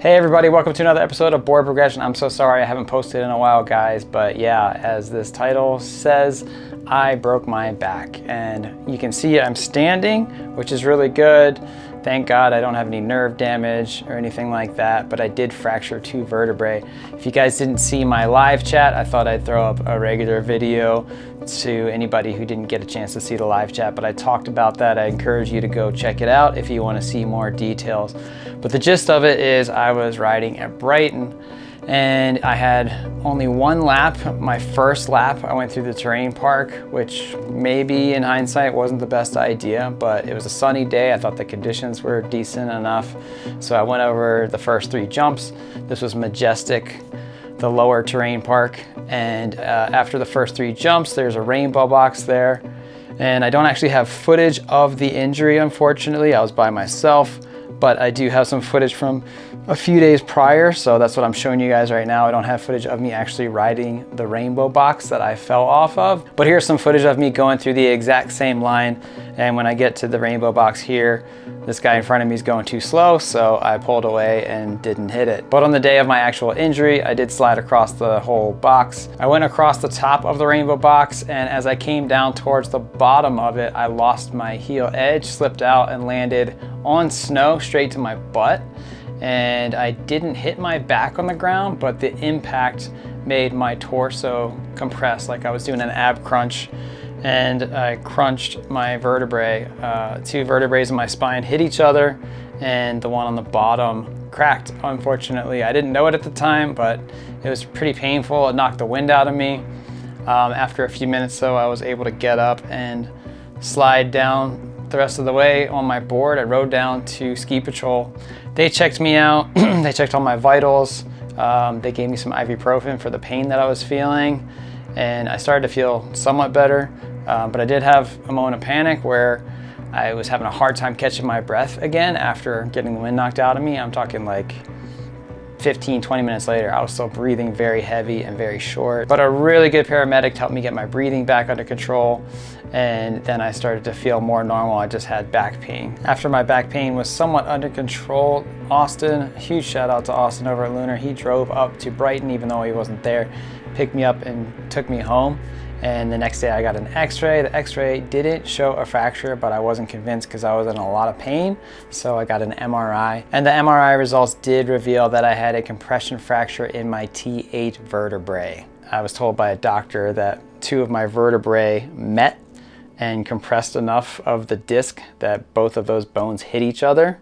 Hey everybody, welcome to another episode of Board Progression. I'm so sorry I haven't posted in a while, guys, but yeah, as this title says, I broke my back, and you can see I'm standing, which is really good. Thank God I don't have any nerve damage or anything like that, but I did fracture 2 vertebrae. If you guys didn't see my live chat, I thought I'd throw up a regular video to anybody who didn't get a chance to see the live chat, but I talked about that. I encourage you to go check it out if you want to see more details. But the gist of it is I was riding at Brighton and I had only one lap. My first lap, I went through the terrain park, which maybe in hindsight wasn't the best idea, but it was a sunny day. I thought the conditions were decent enough. So I went over the first 3 jumps. This was Majestic, the lower terrain park. And after the first 3 jumps, there's a rainbow box there. And I don't actually have footage of the injury, unfortunately. I was by myself, but I do have some footage from a few days prior, so that's what I'm showing you guys right now. I don't have footage of me actually riding the rainbow box that I fell off of, but here's some footage of me going through the exact same line. And when I get to the rainbow box here, this guy in front of me is going too slow, so I pulled away and didn't hit it. But on the day of my actual injury, I did slide across the whole box. I went across the top of the rainbow box, and as I came down towards the bottom of it, I lost my heel edge, slipped out, and landed on snow straight to my butt. And I didn't hit my back on the ground, but the impact made my torso compress like I was doing an ab crunch, and I crunched my vertebrae. 2 vertebrae in my spine hit each other, and the one on the bottom cracked. Unfortunately, I didn't know it at the time, but it was pretty painful. It knocked the wind out of me. After a few minutes though, I was able to get up and slide down the rest of the way on my board. I rode down to ski patrol. They checked me out. They checked all my vitals. They gave me some ibuprofen for the pain that I was feeling, and I started to feel somewhat better. But I did have a moment of panic where I was having a hard time catching my breath again after getting the wind knocked out of me. I'm talking like 15-20 minutes later, I was still breathing very heavy and very short. But a really good paramedic helped me get my breathing back under control, and then I started to feel more normal. I just had back pain. After my back pain was somewhat under control, Austin, huge shout out to Austin over at Lunar, he drove up to Brighton even though he wasn't there, picked me up and took me home. And the next day I got an x-ray. The x-ray didn't show a fracture, but I wasn't convinced because I was in a lot of pain. So I got an MRI, and the MRI results did reveal that I had a compression fracture in my T8 vertebrae. I was told by a doctor that 2 of my vertebrae met and compressed enough of the disc that both of those bones hit each other,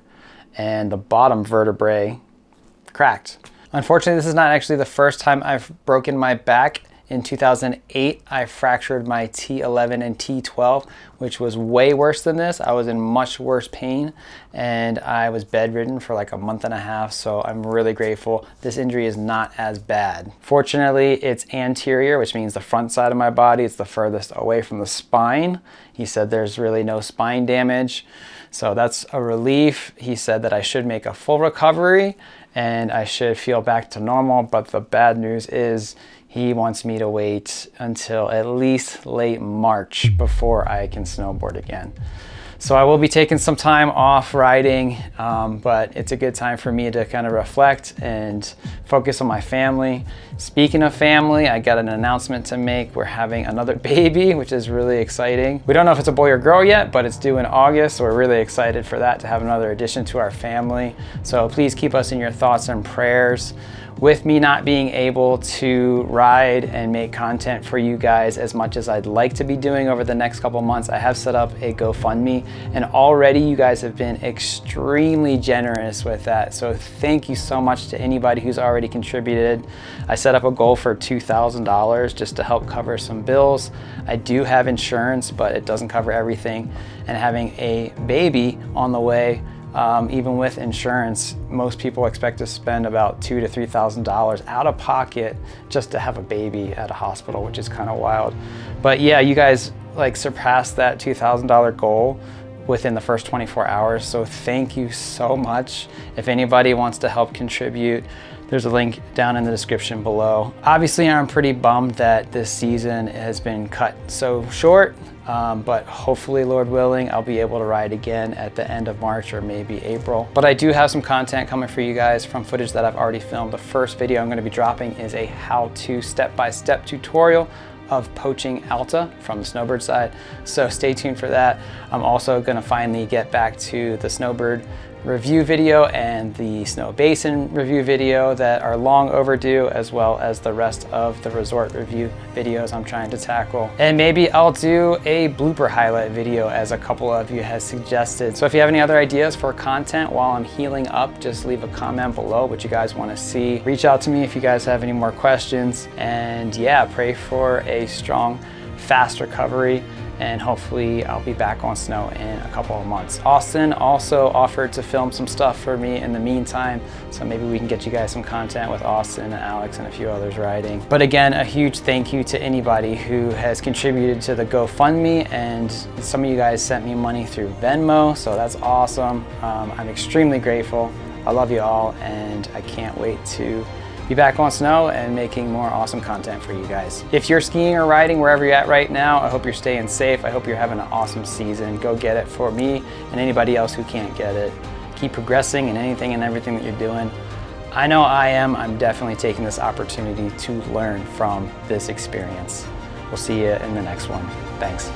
and the bottom vertebrae cracked. Unfortunately, this is not actually the first time I've broken my back. In 2008, I fractured my T11 and T12, which was way worse than this. I was in much worse pain, and I was bedridden for like a month and a half, so I'm really grateful. This injury is not as bad. Fortunately, it's anterior, which means the front side of my body. It's the furthest away from the spine. He said there's really no spine damage, so that's a relief. He said that I should make a full recovery, and I should feel back to normal, but the bad news is he wants me to wait until at least late March before I can snowboard again. So I will be taking some time off riding, but it's a good time for me to kind of reflect and focus on my family. Speaking of family, I got an announcement to make. We're having another baby, which is really exciting. We don't know if it's a boy or girl yet, but it's due in August, so we're really excited for that, to have another addition to our family. So please keep us in your thoughts and prayers. With me not being able to ride and make content for you guys as much as I'd like to be doing over the next couple months, I have set up a GoFundMe, and already you guys have been extremely generous with that. So thank you so much to anybody who's already contributed. I set up a goal for $2,000 just to help cover some bills. I do have insurance, but it doesn't cover everything. And having a baby on the way, even with insurance, most people expect to spend about $2,000 to $3,000 out of pocket just to have a baby at a hospital, which is kind of wild. But yeah, you guys like surpassed that $2,000 goal within the first 24 hours. So thank you so much. If anybody wants to help contribute, there's a link down in the description below. Obviously, I'm pretty bummed that this season has been cut so short. But hopefully, Lord willing, I'll be able to ride again at the end of March or maybe April. But I do have some content coming for you guys from footage that I've already filmed. The first video I'm going to be dropping is a how-to step-by-step tutorial of poaching Alta from the snowbird side. So stay tuned for that. I'm also going to finally get back to the snowbird review video and the snow basin review video that are long overdue, as well as the rest of the resort review videos I'm trying to tackle. And maybe I'll do a blooper highlight video, as a couple of you has suggested. So if you have any other ideas for content while I'm healing up, just leave a comment below what you guys want to see. Reach out to me if you guys have any more questions. And yeah, pray for a strong, fast recovery, and hopefully I'll be back on snow in a couple of months. Austin also offered to film some stuff for me in the meantime, so maybe we can get you guys some content with Austin and Alex and a few others riding. But again, a huge thank you to anybody who has contributed to the GoFundMe, and some of you guys sent me money through Venmo, so that's awesome. I'm extremely grateful. I love you all, and I can't wait to be back on snow and making more awesome content for you guys. If you're skiing or riding wherever you're at right now, I hope you're staying safe. I hope you're having an awesome season. Go get it for me and anybody else who can't get it. Keep progressing in anything and everything that you're doing. I know I am. I'm definitely taking this opportunity to learn from this experience. We'll see you in the next one. Thanks.